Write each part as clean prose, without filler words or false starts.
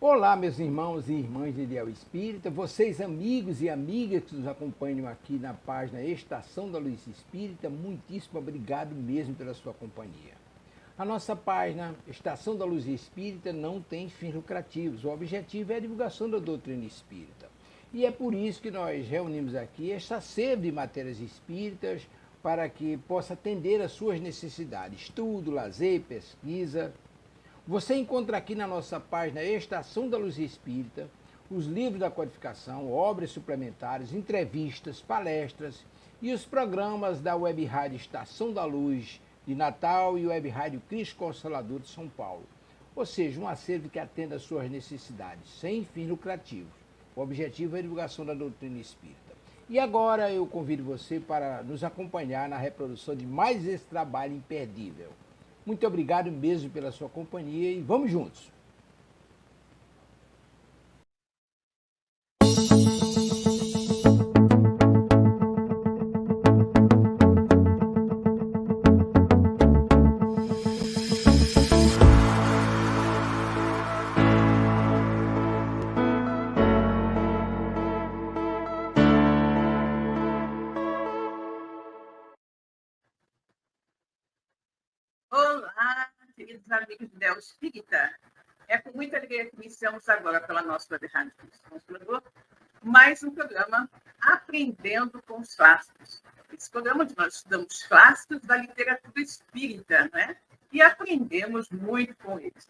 Olá, meus irmãos e irmãs de Ideal Espírita, vocês amigos e amigas que nos acompanham aqui na página Estação da Luz Espírita, muitíssimo obrigado mesmo pela sua companhia. A nossa página Estação da Luz Espírita não tem fins lucrativos, o objetivo é a divulgação da doutrina espírita. E é por isso que nós reunimos aqui esta sede de matérias espíritas para que possa atender às suas necessidades, estudo, lazer, pesquisa. Você encontra aqui na nossa página Estação da Luz Espírita os livros da codificação, obras suplementares, entrevistas, palestras e os programas da Web Rádio Estação da Luz de Natal e Web Rádio Cristo Consolador de São Paulo. Ou seja, um acervo que atenda às suas necessidades, sem fins lucrativos. O objetivo é a divulgação da doutrina espírita. E agora eu convido você para nos acompanhar na reprodução de mais esse trabalho imperdível. Muito obrigado mesmo pela sua companhia e vamos juntos! Olá, queridos amigos do Ideal Espírita. É com muita alegria que iniciamos agora pela nossa Web Rádio Consolador mais um programa Aprendendo com os Clássicos. Esse programa onde nós estudamos clássicos da literatura espírita, né? E aprendemos muito com eles.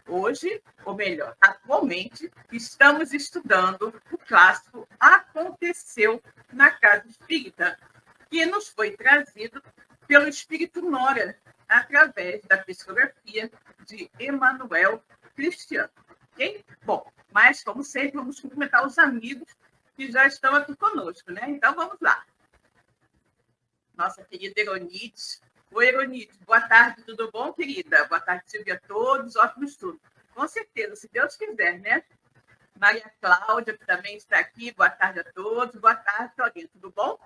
Hoje, ou melhor, atualmente, estamos estudando o clássico Aconteceu na Casa Espírita, que nos foi trazido pelo Espírito Nora, através da psicografia de Emanuel Cristiano. Ok? Bom, mas, como sempre, vamos cumprimentar os amigos que já estão aqui conosco, né? Então, vamos lá. Nossa querida Eronite. Oi, Eronite. Boa tarde, tudo bom, querida? Boa tarde, Silvia, a todos. Ótimo estudo. Com certeza, se Deus quiser, né? Maria Cláudia, que também está aqui. Boa tarde a todos. Boa tarde, Claudinha. Tudo bom?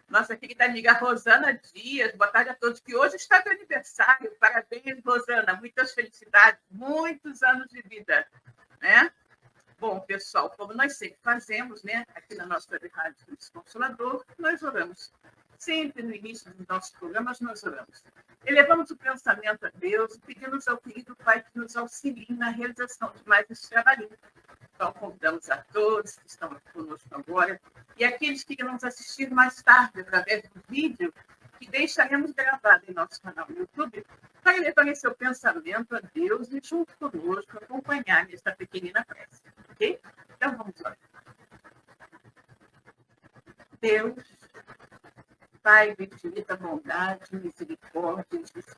Nossa querida amiga Rosana Dias, boa tarde a todos, que hoje está de aniversário. Parabéns, Rosana, muitas felicidades, muitos anos de vida, né? Bom, pessoal, como nós sempre fazemos, né, aqui na nossa Rádio Consolador, nós oramos. Sempre no início dos nossos programas, nós oramos. Elevamos o pensamento a Deus e pedimos ao querido Pai que nos auxilie na realização de mais esse trabalho. Então, convidamos a todos que estão aqui conosco agora e aqueles que irão nos assistir mais tarde através do vídeo que deixaremos gravado em nosso canal no YouTube para levar seu pensamento a Deus e junto conosco acompanhar nesta pequenina prece. Ok? Então, vamos lá. Deus, Pai de infinita bondade, misericórdia e justiça.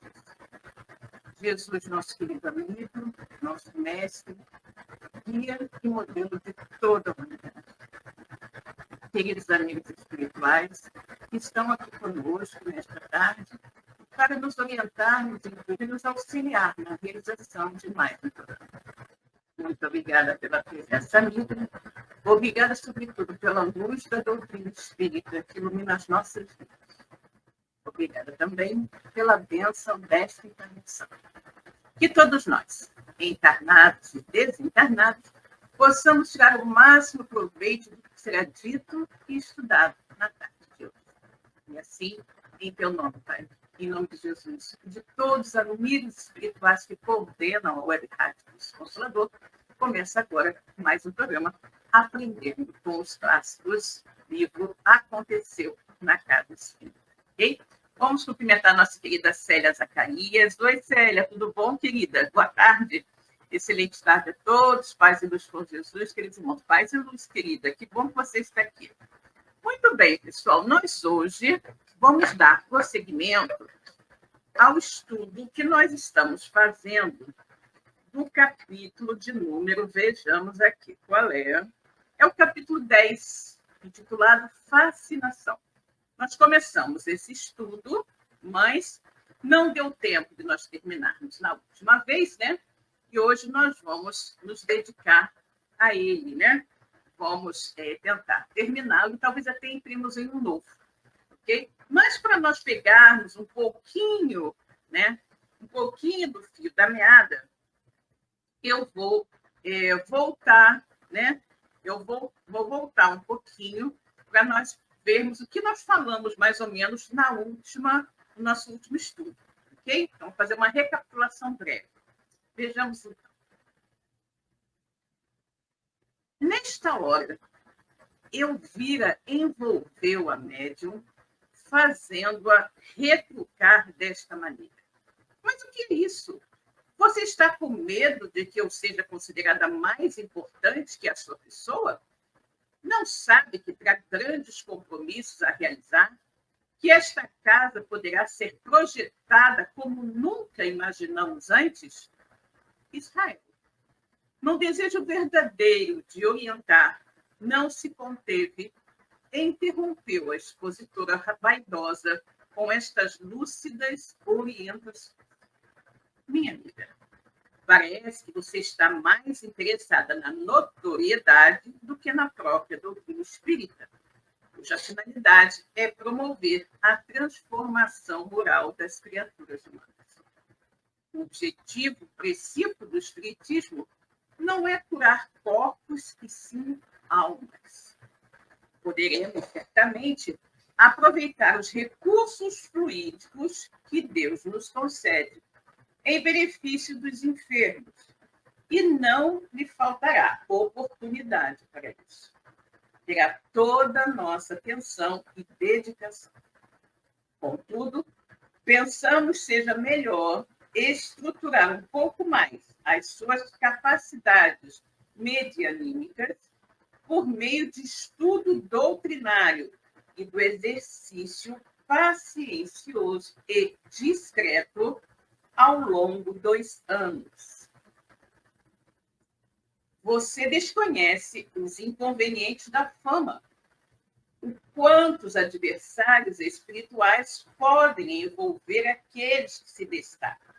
Jesus, nosso querido amigo, nosso mestre, guia e modelo de toda a humanidade. Queridos amigos espirituais que estão aqui conosco nesta tarde para nos orientarmos e nos auxiliar na realização de mais um programa. Muito obrigada pela presença amiga. Obrigada, sobretudo, pela luz da doutrina espírita que ilumina as nossas vidas. Obrigada também pela bênção desta encarnação. Que todos nós, encarnados e desencarnados, possamos tirar o máximo proveito do que será dito e estudado na tarde de hoje. E assim, em teu nome, Pai, em nome de Jesus, de todos os amigos espirituais que coordenam a Web Rádio Consolador, começa agora mais um programa Aprendendo com os Clássicos, livro Aconteceu na Casa Espírita. Ok? Vamos cumprimentar a nossa querida Célia Zacarias. Oi, Célia, tudo bom, querida? Boa tarde. Excelente tarde a todos. Paz e luz com Jesus, queridos irmãos. Paz e luz, querida. Que bom que você está aqui. Muito bem, pessoal. Nós hoje vamos dar prosseguimento ao estudo que nós estamos fazendo do capítulo de número, vejamos aqui qual é. É o capítulo 10, intitulado Fascinação. Nós começamos esse estudo, mas não deu tempo de nós terminarmos na última vez, né? E hoje nós vamos nos dedicar a ele, né? Vamos tentar terminá-lo e talvez até imprimimos em um novo, ok? Mas para nós pegarmos um pouquinho, né? Um pouquinho do fio da meada, eu vou voltar, né? Eu vou voltar um pouquinho para nós vermos o que nós falamos mais ou menos no nosso último estudo, ok? Então, fazer uma recapitulação breve. Vejamos então. Nesta hora, Elvira envolveu a médium, fazendo-a retrucar desta maneira. Mas o que é isso? Você está com medo de que eu seja considerada mais importante que a sua pessoa? Não sabe que terá grandes compromissos a realizar? Que esta casa poderá ser projetada como nunca imaginamos antes? Israel, no desejo verdadeiro de orientar, não se conteve, interrompeu a expositora vaidosa com estas lúcidas orientações. Minha amiga, parece que você está mais interessada na notoriedade do que na própria doutrina espírita, cuja finalidade é promover a transformação moral das criaturas humanas. O objetivo princípio do espiritismo não é curar corpos, e sim almas. Poderemos, certamente, aproveitar os recursos fluídicos que Deus nos concede em benefício dos enfermos, e não lhe faltará oportunidade para isso. Terá toda a nossa atenção e dedicação. Contudo, pensamos seja melhor estruturar um pouco mais as suas capacidades medianímicas por meio de estudo doutrinário e do exercício paciencioso e discreto ao longo dos anos. Você desconhece os inconvenientes da fama, o quanto os adversários espirituais podem envolver aqueles que se destacam.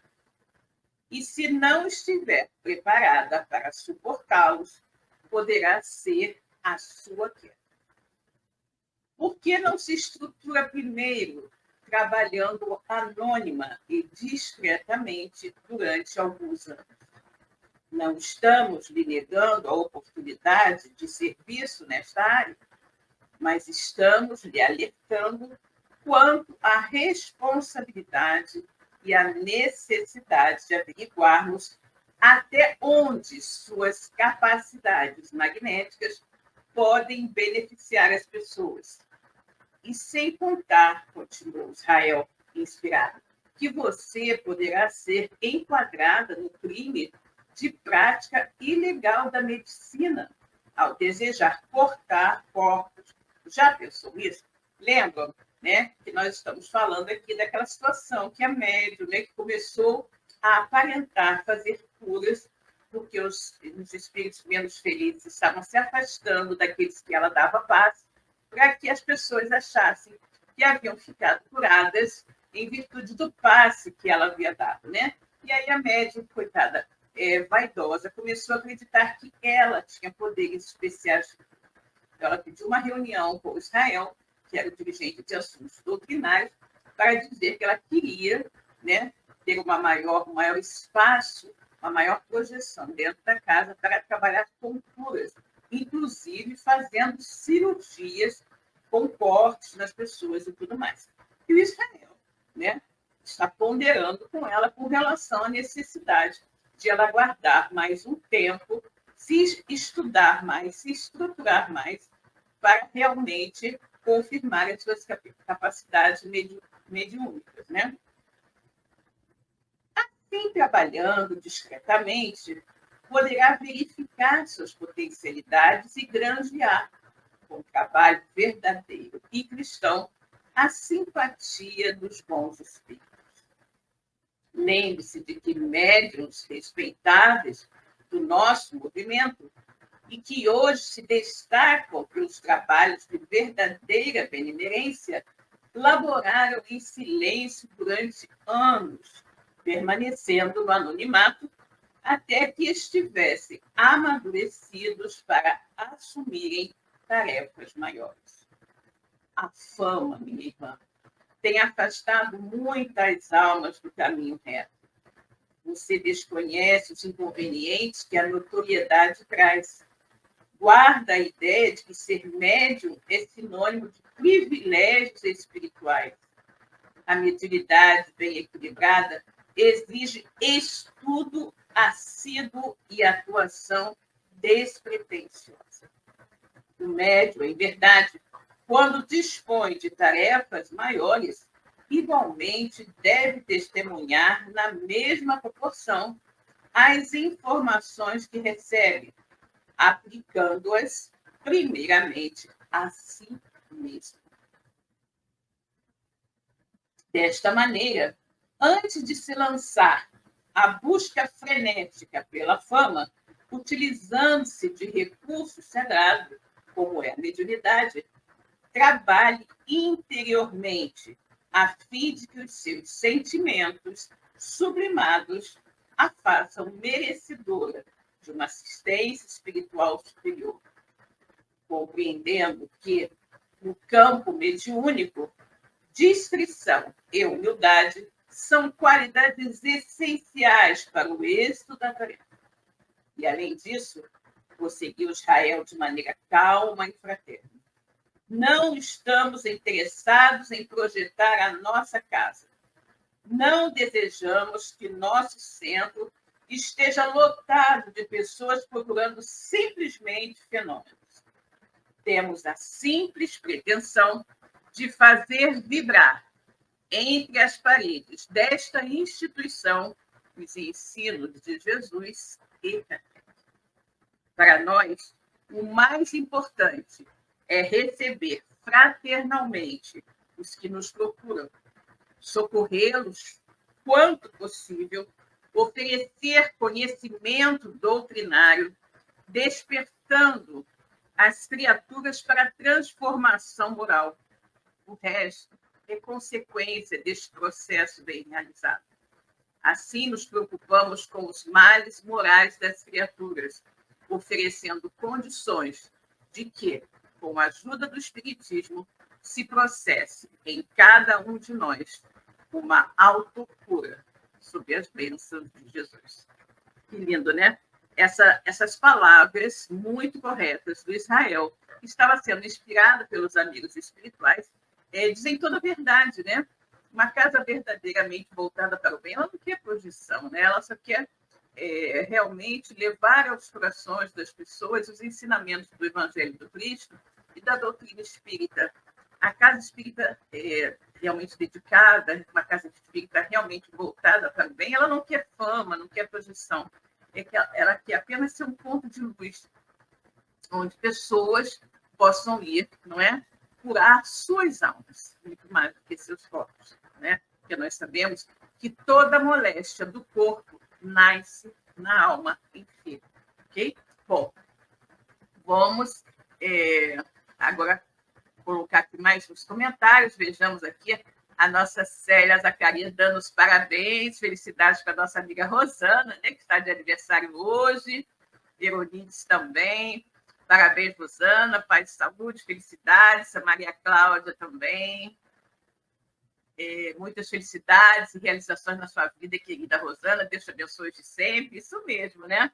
E se não estiver preparada para suportá-los, poderá ser a sua queda. Por que não se estrutura primeiro, trabalhando anônima e discretamente durante alguns anos? Não estamos lhe negando a oportunidade de serviço nesta área, mas estamos lhe alertando quanto à responsabilidade e à necessidade de averiguarmos até onde suas capacidades magnéticas podem beneficiar as pessoas. E sem contar, continuou Israel, inspirado, que você poderá ser enquadrada no crime de prática ilegal da medicina, ao desejar cortar corpos. Já pensou nisso? Lembram, né, que nós estamos falando aqui daquela situação que a médium, né, que começou a aparentar fazer curas, porque os espíritos menos felizes estavam se afastando daqueles que ela dava paz, para que as pessoas achassem que haviam ficado curadas em virtude do passe que ela havia dado, né? E aí a médium, coitada, vaidosa, começou a acreditar que ela tinha poderes especiais. Ela pediu uma reunião com Israel, que era o dirigente de assuntos doutrinários, para dizer que ela queria, né, ter um maior espaço, uma maior projeção dentro da casa para trabalhar com curas, inclusive fazendo cirurgias com cortes nas pessoas e tudo mais. E o Israel, né, está ponderando com ela com relação à necessidade de ela aguardar mais um tempo, se estudar mais, se estruturar mais, para realmente confirmar as suas capacidades mediúnicas, né? Assim, trabalhando discretamente, poderá verificar suas potencialidades e granjear, com trabalho verdadeiro e cristão, a simpatia dos bons espíritos. Lembre-se de que médiuns respeitáveis do nosso movimento e que hoje se destacam pelos trabalhos de verdadeira benemerência, laboraram em silêncio durante anos, permanecendo no anonimato até que estivessem amadurecidos para assumirem tarefas maiores. A fama, minha irmã, tem afastado muitas almas do caminho reto. Você desconhece os inconvenientes que a notoriedade traz. Guarda a ideia de que ser médium é sinônimo de privilégios espirituais. A mediunidade bem equilibrada exige estudo assíduo e atuação despretensiosa. O médium, em verdade, quando dispõe de tarefas maiores, igualmente deve testemunhar na mesma proporção as informações que recebe, aplicando-as primeiramente a si mesmo. Desta maneira, antes de se lançar à busca frenética pela fama, utilizando-se de recursos sagrados, como é a mediunidade, trabalhe interiormente, a fim de que os seus sentimentos sublimados a façam merecedora de uma assistência espiritual superior, compreendendo que, no campo mediúnico, discrição e humildade são qualidades essenciais para o êxito da tarefa. E, além disso, prosseguiu Israel de maneira calma e fraterna. Não estamos interessados em projetar a nossa casa. Não desejamos que nosso centro esteja lotado de pessoas procurando simplesmente fenômenos. Temos a simples pretensão de fazer vibrar entre as paredes desta instituição os ensinos de Jesus e Kardec. Para nós, o mais importante é receber fraternalmente os que nos procuram, socorrê-los quanto possível, oferecer conhecimento doutrinário, despertando as criaturas para a transformação moral. O resto é consequência deste processo bem realizado. Assim, nos preocupamos com os males morais das criaturas, oferecendo condições de que, com a ajuda do Espiritismo, se processe em cada um de nós uma autocura sob as bênçãos de Jesus. Que lindo, né? Essas palavras muito corretas do Israel, que estava sendo inspirada pelos amigos espirituais, dizem toda a verdade, né? Uma casa verdadeiramente voltada para o bem, ela não quer projeção, né? Ela só quer realmente levar aos corações das pessoas os ensinamentos do Evangelho do Cristo e da doutrina espírita. A casa espírita realmente dedicada, uma casa espírita realmente voltada para o bem, ela não quer fama, não quer projeção. Ela quer apenas ser um ponto de luz, onde pessoas possam ir, não é? Curar suas almas, muito mais do que seus corpos, né? Porque nós sabemos que toda moléstia do corpo nasce na alma enferma, ok? Bom, vamos agora colocar aqui mais nos comentários. Vejamos aqui a nossa Célia Zacarias dando os parabéns, felicidades para a nossa amiga Rosana, né, que está de aniversário hoje, Veronides também. Parabéns, Rosana, paz e saúde, felicidades. A Maria Cláudia também. Muitas felicidades e realizações na sua vida, querida Rosana. Deus te abençoe de sempre. Isso mesmo, né?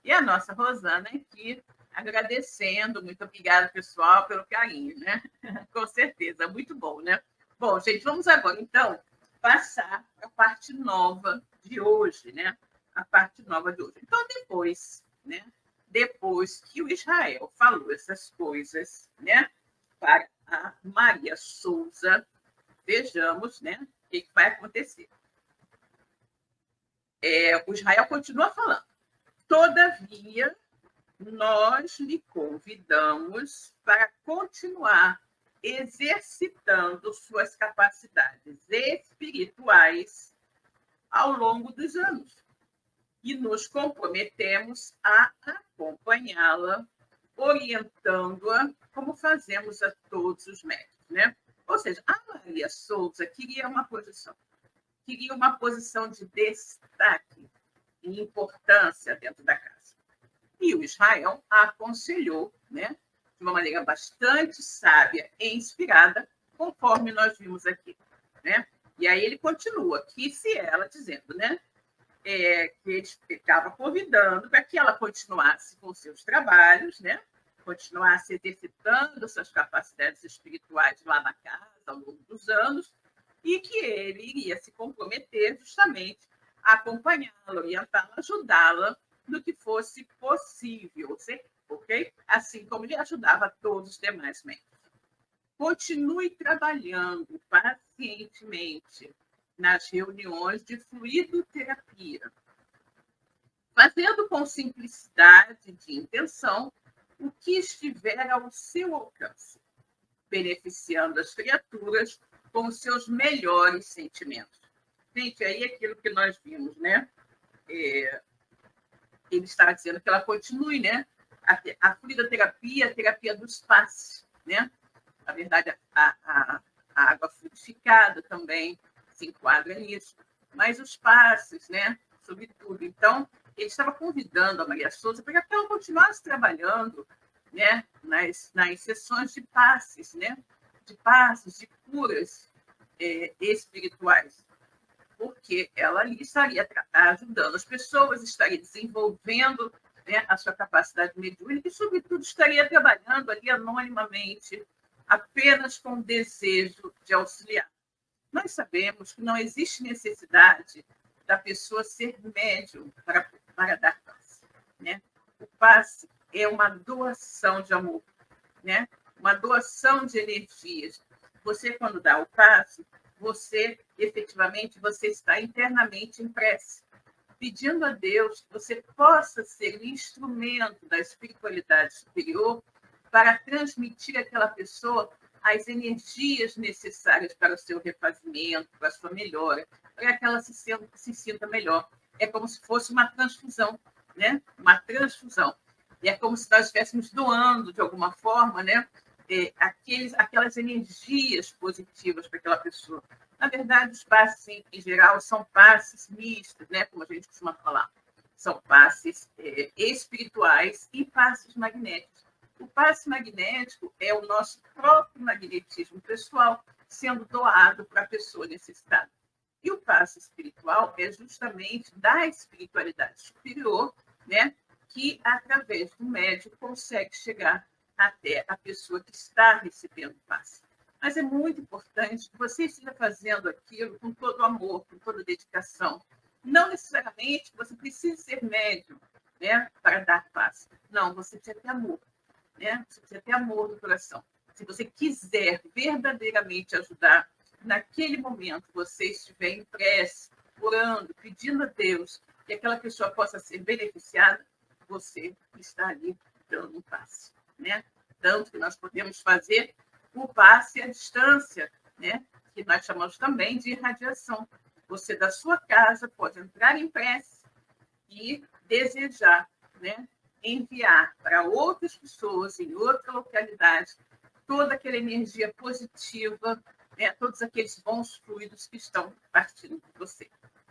E a nossa Rosana aqui, agradecendo. Muito obrigada, pessoal, pelo carinho, né? Com certeza, muito bom, né? Bom, gente, vamos agora, então, passar para a parte nova de hoje, né? A parte nova de hoje. Então, depois, né? Depois que o Israel falou essas coisas, né? Para a Maria Souza, vejamos, né? O que vai acontecer. O Israel continua falando. Todavia, nós lhe convidamos para continuar exercitando suas capacidades espirituais ao longo dos anos. E nos comprometemos a acompanhá-la, orientando-a, como fazemos a todos os médicos, né? Ou seja, a Maria Souza queria uma posição de destaque e importância dentro da casa. E o Israel a aconselhou, né, de uma maneira bastante sábia e inspirada, conforme nós vimos aqui, né? E aí ele continua aqui, se ela dizendo, né? que ele estava convidando para que ela continuasse com seus trabalhos, né? Continuasse exercitando suas capacidades espirituais lá na casa ao longo dos anos, e que ele iria se comprometer justamente a acompanhá-la, orientá-la, ajudá-la no que fosse possível, ok? Assim como ele ajudava todos os demais membros. Continue trabalhando pacientemente nas reuniões de fluidoterapia, fazendo com simplicidade de intenção o que estiver ao seu alcance, beneficiando as criaturas com os seus melhores sentimentos. Gente, aí é aquilo que nós vimos, né? Ele está dizendo que ela continue, né? A fluidoterapia, a terapia dos passes, né? Na verdade, a água fluidificada também se enquadra nisso, mas os passes, né? Sobretudo. Então, ele estava convidando a Maria Souza para que ela continuasse trabalhando, né? nas sessões de passes, né? De passes, de curas espirituais, porque ela ali estaria ajudando as pessoas, estaria desenvolvendo, né, a sua capacidade mediúnica e, sobretudo, estaria trabalhando ali anonimamente, apenas com o desejo de auxiliar. Nós sabemos que não existe necessidade da pessoa ser médium para dar passe, né? O passe é uma doação de amor, né? Uma doação de energias. Você, quando dá o passe, você, efetivamente, você está internamente em prece, pedindo a Deus que você possa ser um instrumento da espiritualidade superior para transmitir àquela pessoa as energias necessárias para o seu refazimento, para a sua melhora, para que ela se sinta melhor. É como se fosse uma transfusão, né? Uma transfusão. E é como se nós estivéssemos doando, de alguma forma, né? Aquelas energias positivas para aquela pessoa. Na verdade, os passes, em geral, são passes mistos, né? Como a gente costuma falar. São passes espirituais e passes magnéticos. O passe magnético é o nosso próprio magnetismo pessoal sendo doado para a pessoa necessitada. E o passe espiritual é justamente da espiritualidade superior, né? Que, através do médium, consegue chegar até a pessoa que está recebendo o passe. Mas é muito importante que você esteja fazendo aquilo com todo amor, com toda dedicação. Não necessariamente você precisa ser médium, né, para dar passe. Não, você precisa ter amor, né? Você precisa ter amor no coração. Se você quiser verdadeiramente ajudar, naquele momento você estiver em prece, orando, pedindo a Deus que aquela pessoa possa ser beneficiada, você está ali dando um passe, né? Tanto que nós podemos fazer o passe à distância, né? Que nós chamamos também de irradiação. Você, da sua casa, pode entrar em prece e desejar, né? Enviar para outras pessoas em outra localidade toda aquela energia positiva, né? Todos aqueles bons fluidos que estão partindo de você.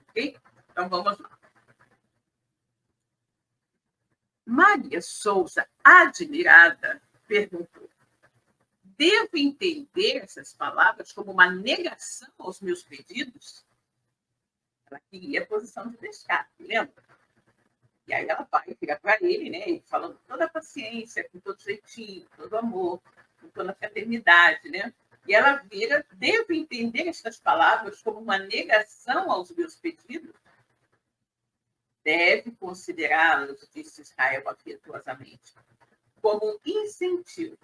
Ok? Então, vamos lá. Maria Souza, admirada, perguntou: devo entender essas palavras como uma negação aos meus pedidos? Ela queria a posição de pescar, lembra? E aí ela vai, vira para ele, né? Falando com toda a paciência, com todo jeitinho, com todo amor, com toda a fraternidade, né? E ela vira: devo entender estas palavras como uma negação aos meus pedidos? Deve considerá-los, disse Israel afetuosamente, como um incentivo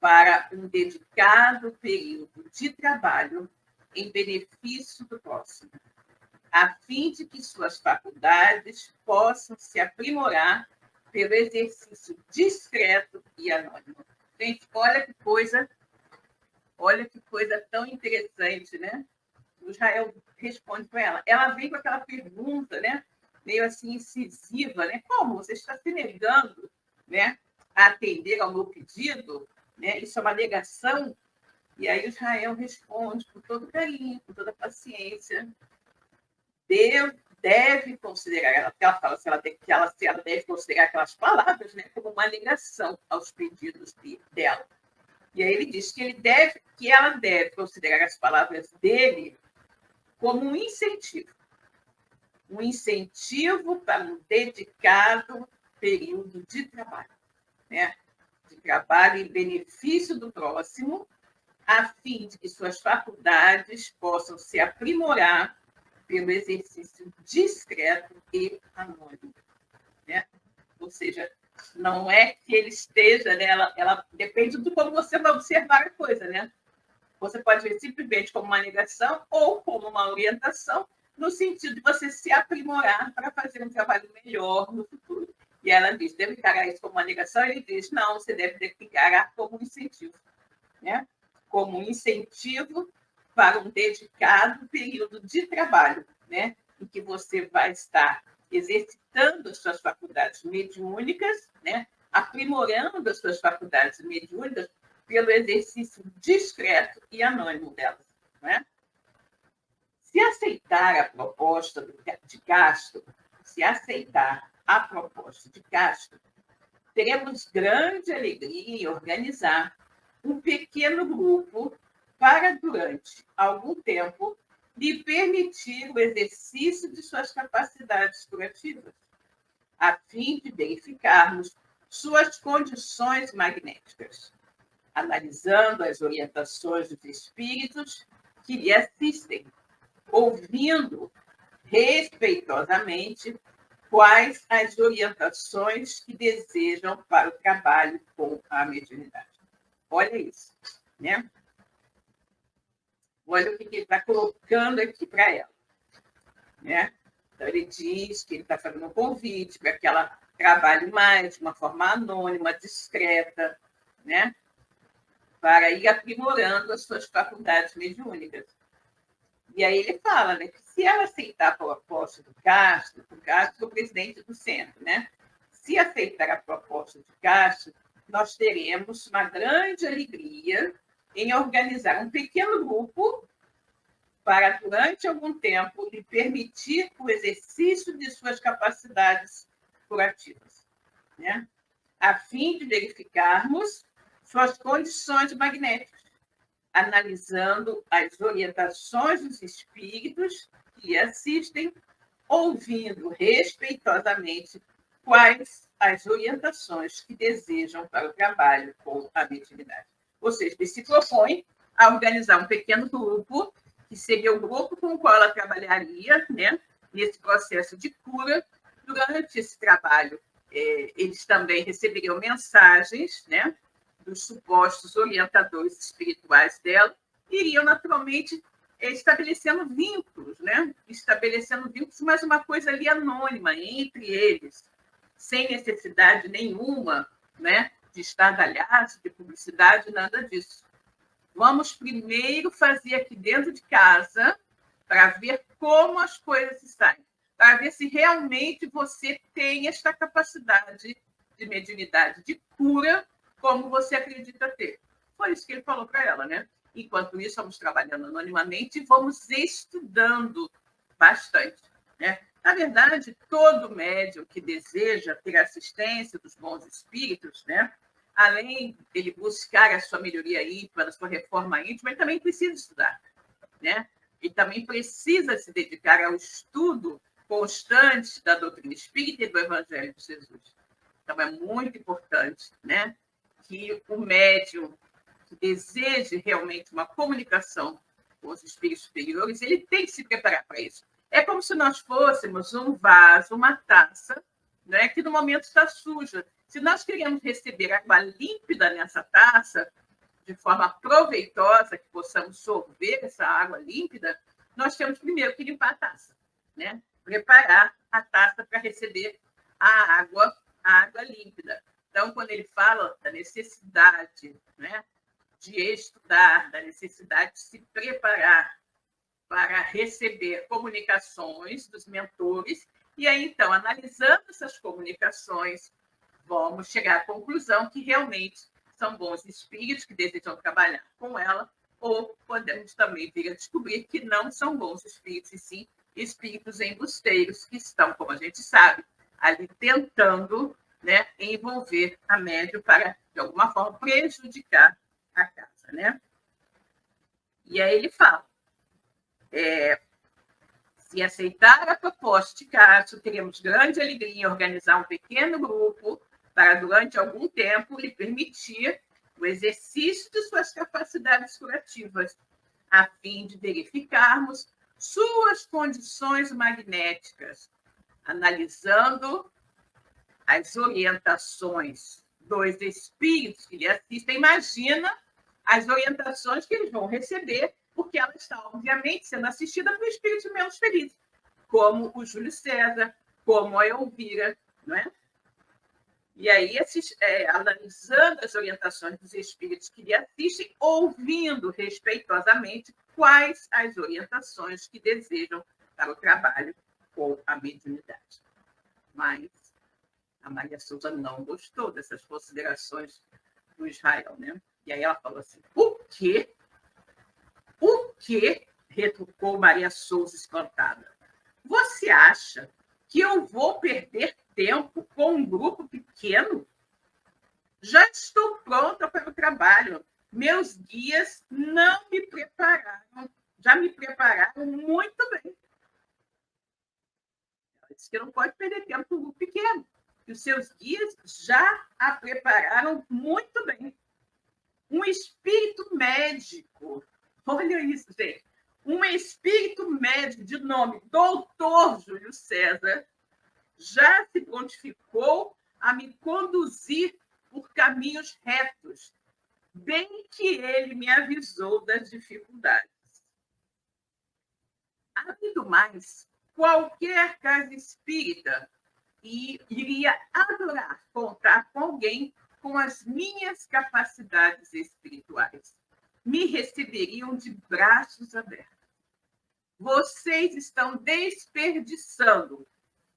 para um dedicado período de trabalho em benefício do próximo, a fim de que suas faculdades possam se aprimorar pelo exercício discreto e anônimo. Gente, olha que coisa tão interessante, né? O Israel responde para ela. Ela vem com aquela pergunta, né? Meio assim incisiva, né? Como você está se negando, né, a atender ao meu pedido? Né? Isso é uma negação? E aí o Israel responde com todo carinho, com toda paciência. Deus deve considerar, ela fala se ela deve considerar aquelas palavras, né, como uma negação aos pedidos dela. E aí ele diz que ela deve considerar as palavras dele como um incentivo um incentivo para um dedicado período de trabalho, né? De trabalho em benefício do próximo, a fim de que suas faculdades possam se aprimorar pelo exercício discreto e anônimo, né? Ou seja, não é que ele esteja, né? Ela depende de como você vai observar a coisa, né? Você pode ver simplesmente como uma negação ou como uma orientação, no sentido de você se aprimorar para fazer um trabalho melhor no futuro. E ela diz, deve encarar isso como uma negação? Ele diz, não, você deve encarar como um incentivo, né? Como um incentivo para um dedicado período de trabalho, né? Em que você vai estar exercitando as suas faculdades mediúnicas, né? Aprimorando as suas faculdades mediúnicas pelo exercício discreto e anônimo delas, né? Se aceitar a proposta de Castro, teremos grande alegria em organizar um pequeno grupo para, durante algum tempo, lhe permitir o exercício de suas capacidades curativas, a fim de verificarmos suas condições magnéticas, analisando as orientações dos espíritos que lhe assistem, ouvindo respeitosamente quais as orientações que desejam para o trabalho com a mediunidade. Olha isso, né? Olha o que ele está colocando aqui para ela, né? Então, ele diz que ele está fazendo um convite para que ela trabalhe mais de uma forma anônima, discreta, né? Para ir aprimorando as suas faculdades mediúnicas. E aí ele fala, né, que se ela aceitar a proposta do Castro, o presidente do centro, né? Se aceitar a proposta de Castro, nós teremos uma grande alegria em organizar um pequeno grupo para, durante algum tempo, lhe permitir o exercício de suas capacidades curativas, né? A fim de verificarmos suas condições magnéticas, analisando as orientações dos espíritos que lhe assistem, ouvindo respeitosamente quais as orientações que desejam para o trabalho com a mediunidade. Ou seja, ele se propõe a organizar um pequeno grupo, que seria o grupo com o qual ela trabalharia, né, nesse processo de cura. Durante esse trabalho, eles também receberiam mensagens, né, dos supostos orientadores espirituais dela, iriam naturalmente estabelecendo vínculos, né? Estabelecendo vínculos, mas uma coisa ali anônima entre eles, sem necessidade nenhuma, né, de estardalhaço, de publicidade, nada disso. Vamos primeiro fazer aqui dentro de casa para ver como as coisas saem, para ver se realmente você tem esta capacidade de mediunidade, de cura, como você acredita ter. Foi isso que ele falou para ela, né? Enquanto isso, vamos trabalhando anonimamente e vamos estudando bastante, né? Na verdade, todo médium que deseja ter assistência dos bons espíritos, né? Além de ele buscar a sua melhoria íntima, a sua reforma íntima, ele também precisa estudar, né? Ele também precisa se dedicar ao estudo constante da doutrina espírita e do Evangelho de Jesus. Então, é muito importante, né, que o médium que deseje realmente uma comunicação com os espíritos superiores, ele tem que se preparar para isso. É como se nós fôssemos um vaso, uma taça, né, que no momento está suja. Se nós queremos receber água límpida nessa taça, de forma proveitosa, que possamos sorver essa água límpida, nós temos primeiro que limpar a taça, né? Preparar a taça para receber a água límpida. Então, quando ele fala da necessidade, né, de estudar, da necessidade de se preparar para receber comunicações dos mentores, e aí, então, analisando essas comunicações, vamos chegar à conclusão que realmente são bons espíritos que desejam trabalhar com ela, ou podemos também vir a descobrir que não são bons espíritos, e sim espíritos embusteiros que estão, como a gente sabe, ali tentando, né, envolver a médium para, de alguma forma, prejudicar a casa, né? E aí ele fala, Se aceitar a proposta de Cássio, teremos grande alegria em organizar um pequeno grupo para, durante algum tempo, lhe permitir o exercício de suas capacidades curativas, a fim de verificarmos suas condições magnéticas, analisando as orientações dos espíritos que lhe assistem. Imagina as orientações que eles vão receber, porque ela está, obviamente, sendo assistida por espíritos menos felizes, como o Júlio César, como a Elvira, não é? E aí, analisando as orientações dos espíritos que lhe assistem, ouvindo respeitosamente quais as orientações que desejam para o trabalho com a mediunidade. Mas a Maria Souza não gostou dessas considerações do Israel, né? E aí ela falou assim: o quê? O quê? Retrucou Maria Souza espantada. Você acha que eu vou perder tempo com um grupo pequeno? Já estou pronta para o trabalho. Meus guias não me prepararam, já me prepararam muito bem. Ela disse que não pode perder tempo com um grupo pequeno, que os seus guias já a prepararam muito bem. Um espírito médico, olha isso, gente, um espírito médico de nome Doutor Júlio César já se prontificou a me conduzir por caminhos retos, bem que ele me avisou das dificuldades. Além do mais, qualquer casa espírita iria adorar contar com alguém com as minhas capacidades espirituais. Me receberiam de braços abertos. Vocês estão desperdiçando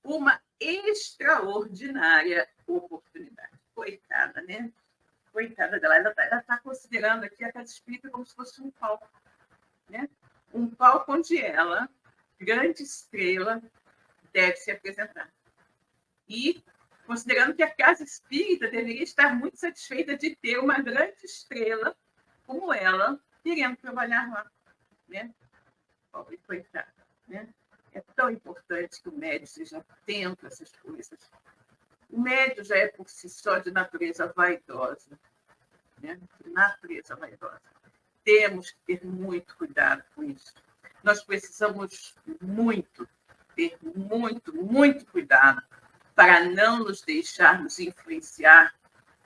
uma extraordinária oportunidade. Coitada, né? Coitada dela. Ela está considerando aqui a casa espírita como se fosse um palco, né? Um palco onde ela, grande estrela, deve se apresentar. E considerando que a casa espírita deveria estar muito satisfeita de ter uma grande estrela como ela, querendo trabalhar lá, né? Pobre coitada, né? É tão importante que o médium seja atento a essas coisas. O médium já é, por si só, de natureza vaidosa, né? De natureza vaidosa. Temos que ter muito cuidado com isso. Nós precisamos ter muito cuidado para não nos deixarmos influenciar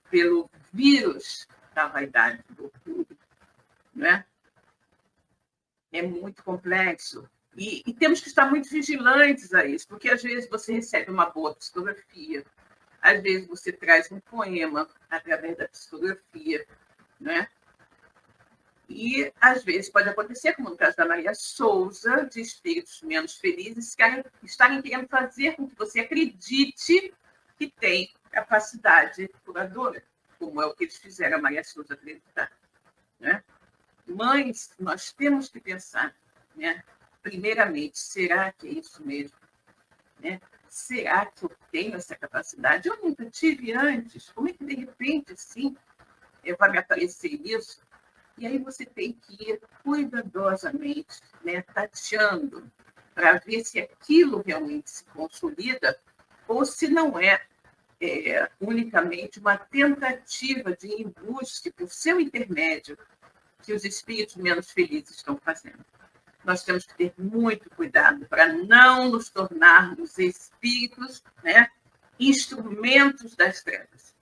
pelo vírus da vaidade do orgulho, né? É muito complexo. E temos que estar muito vigilantes a isso, porque às vezes você recebe uma boa psicografia, às vezes você traz um poema através da psicografia, né? E às vezes pode acontecer, como no caso da Maria Souza, de espíritos menos felizes, estarem querendo fazer com que você acredite que tem capacidade curadora, como é o que eles fizeram a Maria Souza acreditar, né? Mas nós temos que pensar, né? Primeiramente, será que é isso mesmo? Né? Será que eu tenho essa capacidade? Eu nunca tive antes. Como é que, de repente, assim, vai me aparecer isso? E aí você tem que ir cuidadosamente, né, tateando, para ver se aquilo realmente se consolida ou se não é, unicamente uma tentativa de embuste por seu intermédio que os espíritos menos felizes estão fazendo. Nós temos que ter muito cuidado para não nos tornarmos espíritos, né, instrumentos das trevas.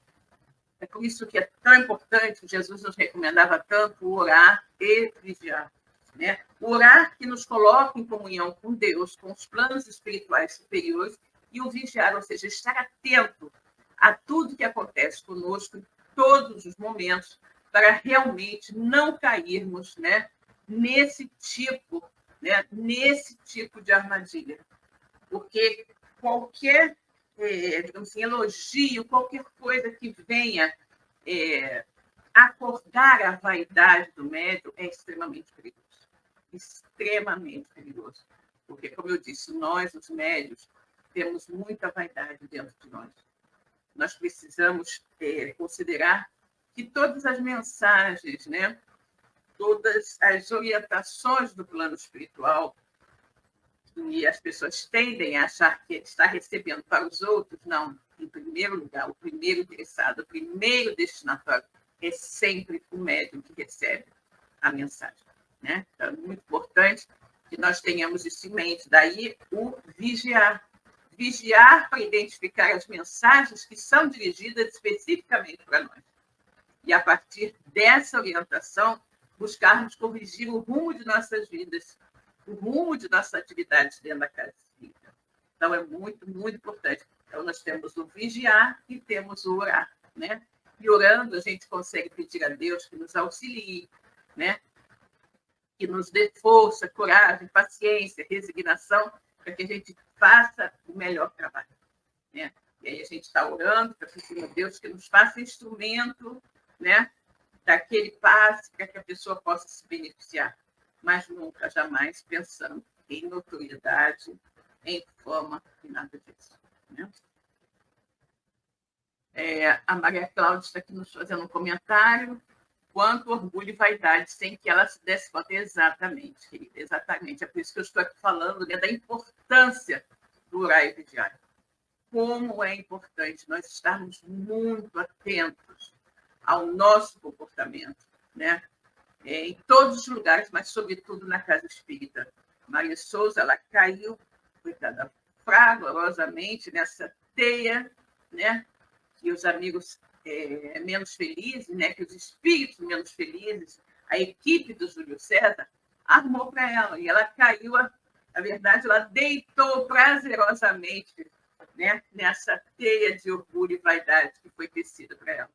É por isso que é tão importante, Jesus nos recomendava tanto orar e vigiar, né? O orar que nos coloca em comunhão com Deus, com os planos espirituais superiores, e o vigiar, ou seja, estar atento a tudo que acontece conosco em todos os momentos, para realmente não cairmos, né, nesse tipo de armadilha. Porque qualquer, digamos assim, elogio, qualquer coisa que venha acordar a vaidade do médium é extremamente perigoso. Extremamente perigoso. Porque, como eu disse, nós, os médios, temos muita vaidade dentro de nós. Nós precisamos considerar que todas as mensagens, né, todas as orientações do plano espiritual que as pessoas tendem a achar que está recebendo para os outros. Não, em primeiro lugar, o primeiro interessado, o primeiro destinatário é sempre o médium que recebe a mensagem, né? Então, é muito importante que nós tenhamos isso em mente. Daí o vigiar. Vigiar para identificar as mensagens que são dirigidas especificamente para nós. E, a partir dessa orientação, buscarmos corrigir o rumo de nossas vidas, o rumo de nossas atividades dentro da casa espírita. Então, é muito, muito importante. Então, nós temos o vigiar e temos o orar, né? E orando, a gente consegue pedir a Deus que nos auxilie, né? Que nos dê força, coragem, paciência, resignação, para que a gente faça o melhor trabalho, né? E aí a gente está orando para pedir a Deus que nos faça instrumento, né, daquele passe para que a pessoa possa se beneficiar, mas nunca, jamais pensando em notoriedade, em fama e nada disso, né? A Maria Cláudia está aqui nos fazendo um comentário. Quanto orgulho e vaidade, sem que ela se desse conta. Exatamente, querida, exatamente. É por isso que eu estou aqui falando, né, da importância do orar e vigiar. Como é importante nós estarmos muito atentos ao nosso comportamento, né? Em todos os lugares, mas sobretudo na casa espírita. Maria Souza, ela caiu, coitada, fragorosamente nessa teia, né? Que os amigos menos felizes, né? Que os espíritos menos felizes, a equipe do Júlio César, armou para ela. E ela caiu, na verdade, ela deitou prazerosamente, né, nessa teia de orgulho e vaidade que foi tecida para ela.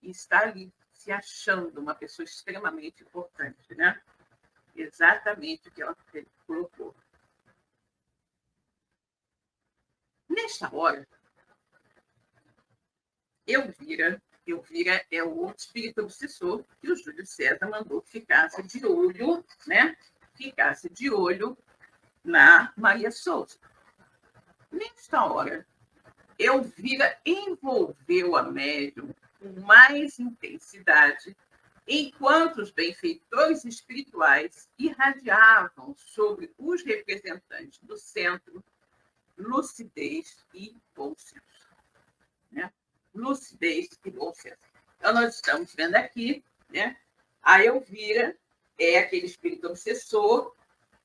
E está ali, se achando uma pessoa extremamente importante, né? Exatamente o que ela colocou. Nesta hora, Elvira é o outro espírito obsessor que o Júlio César mandou que ficasse de olho, né? Ficasse de olho na Maria Souza. Nesta hora, Elvira envolveu a médium com mais intensidade, enquanto os benfeitores espirituais irradiavam sobre os representantes do centro lucidez e bom senso, né? Lucidez e bom senso. Então, nós estamos vendo aqui, né? A Elvira é aquele espírito obsessor,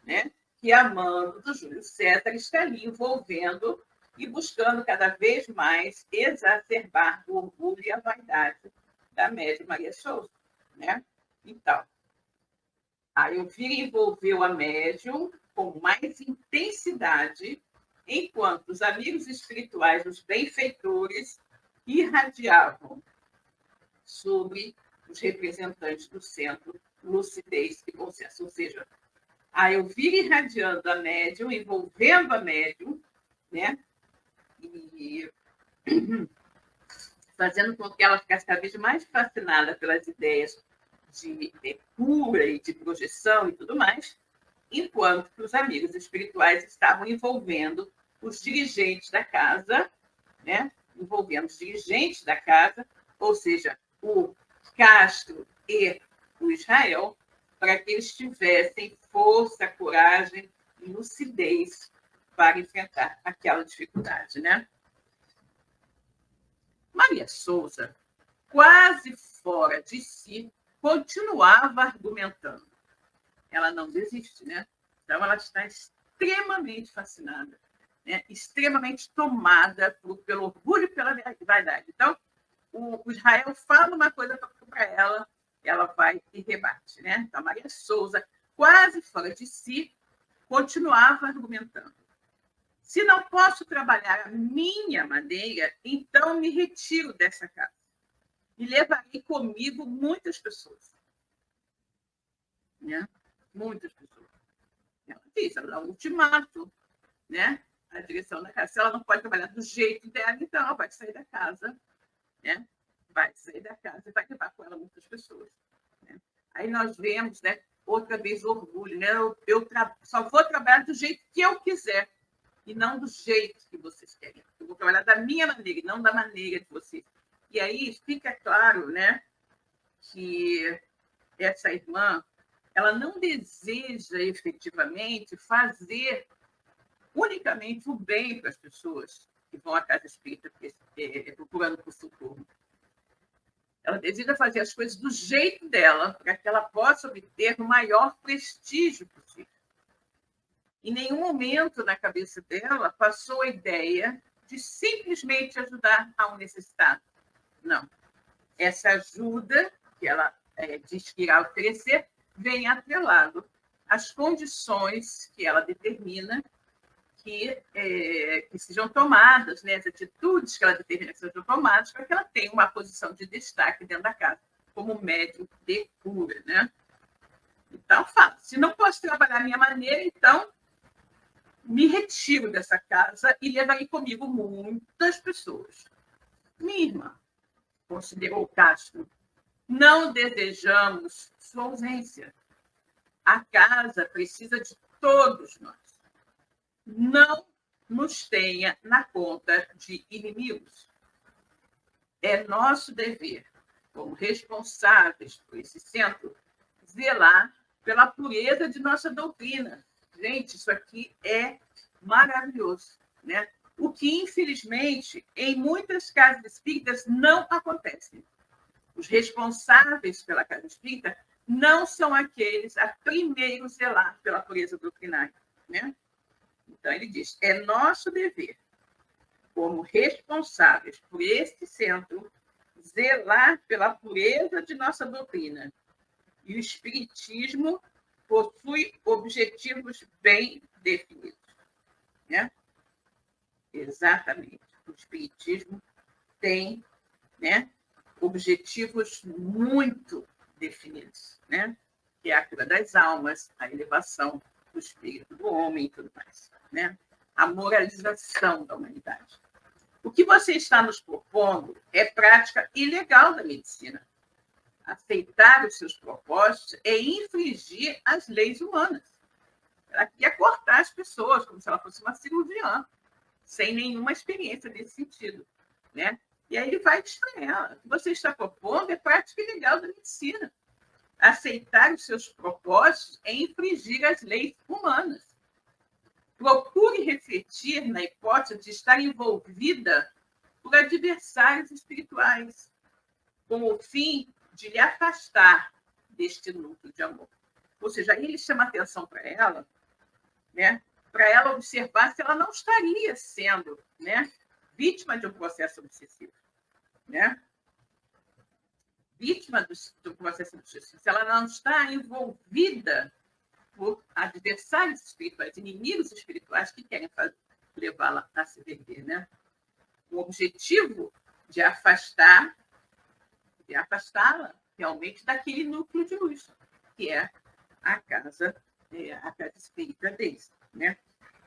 né? Que, a mando do Júlio César, está ali envolvendo e buscando cada vez mais exacerbar o orgulho e a vaidade da médium Maria Souza, né? Então, a Elvira envolveu a médium com mais intensidade, enquanto os amigos espirituais, os benfeitores, irradiavam sobre os representantes do centro lucidez e bom senso. Ou seja, a Elvira irradiando a médium, envolvendo a médium, né? E fazendo com que ela ficasse cada vez mais fascinada pelas ideias de cura e de projeção e tudo mais, enquanto que os amigos espirituais estavam envolvendo os dirigentes da casa, né? Envolvendo os dirigentes da casa, ou seja, o Castro e o Israel, para que eles tivessem força, coragem e lucidez para enfrentar aquela dificuldade, né? Maria Souza, quase fora de si, continuava argumentando. Ela não desiste, né? Então, ela está extremamente fascinada, né? Extremamente tomada pelo orgulho e pela vaidade. Então, o Israel fala uma coisa para ela, ela vai e rebate, né? Então, Maria Souza, quase fora de si, continuava argumentando. Se não posso trabalhar a minha maneira, então me retiro dessa casa e levarei comigo muitas pessoas, né? Muitas pessoas. Ela diz, ela dá um ultimato, né? A direção da casa. Se ela não pode trabalhar do jeito dela, então ela vai sair da casa, né? Vai sair da casa e vai levar com ela muitas pessoas, né? Aí nós vemos, né, outra vez o orgulho, né? Eu só vou trabalhar do jeito que eu quiser e não do jeito que vocês querem. Eu vou trabalhar da minha maneira e não da maneira de vocês. E aí fica claro, né, que essa irmã, ela não deseja efetivamente fazer unicamente o bem para as pessoas que vão à casa espírita procurando por socorro. Ela deseja fazer as coisas do jeito dela, para que ela possa obter o maior prestígio possível. Em nenhum momento na cabeça dela passou a ideia de simplesmente ajudar a um necessitado. Não. Essa ajuda que ela diz que irá oferecer vem atrelado às condições que ela determina que sejam tomadas, né? As atitudes que ela determina que sejam tomadas para que ela tenha uma posição de destaque dentro da casa, como médium de cura, né? Então, fala, se não posso trabalhar a minha maneira, então me retiro dessa casa e levarei comigo muitas pessoas. Minha irmã, considerou Castro, não desejamos sua ausência. A casa precisa de todos nós. Não nos tenha na conta de inimigos. É nosso dever, como responsáveis por esse centro, zelar pela pureza de nossa doutrina. Gente, isso aqui é maravilhoso, né? O que, infelizmente, em muitas casas espíritas não acontece. Os responsáveis pela casa espírita não são aqueles a primeiro zelar pela pureza doutrinária, né? Então, ele diz, é nosso dever, como responsáveis por este centro, zelar pela pureza de nossa doutrina. E o Espiritismo possui objetivos bem definidos, né? Exatamente. O Espiritismo tem, né, objetivos muito definidos, né? Que é a cura das almas, a elevação do espírito do homem e tudo mais, né? A moralização da humanidade. O que você está nos propondo é prática ilegal da medicina. Aceitar os seus propósitos é infringir as leis humanas. Ela quer cortar as pessoas, como se ela fosse uma cirurgiã, sem nenhuma experiência nesse sentido, né? E aí ele vai dizer para ela, o que você está propondo é prática ilegal da medicina. Aceitar os seus propósitos é infringir as leis humanas. Procure refletir na hipótese de estar envolvida por adversários espirituais, com o fim de lhe afastar deste núcleo de amor. Ou seja, aí ele chama atenção para ela, né? Para ela observar se ela não estaria sendo, né, vítima de um processo obsessivo, né? Vítima do processo obsessivo, se ela não está envolvida por adversários espirituais, inimigos espirituais que querem levá-la a se perder, né? O objetivo de afastá-la realmente daquele núcleo de luz, que é a casa espírita deles, né?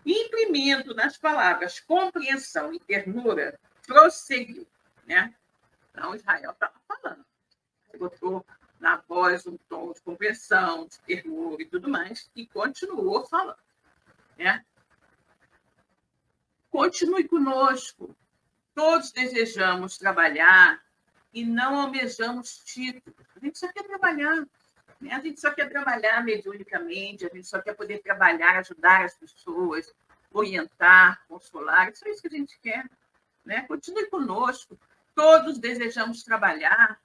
Imprimindo nas palavras compreensão e ternura, prosseguiu, né? Então, Israel estava falando. Ele botou na voz um tom de compreensão, de ternura e tudo mais, e continuou falando, né? Continue conosco. Todos desejamos trabalhar e não almejamos títulos. A gente só quer trabalhar, né? A gente só quer trabalhar mediunicamente, a gente só quer poder trabalhar, ajudar as pessoas, orientar, consolar. Isso é isso que a gente quer, né? Continue conosco. Todos desejamos trabalhar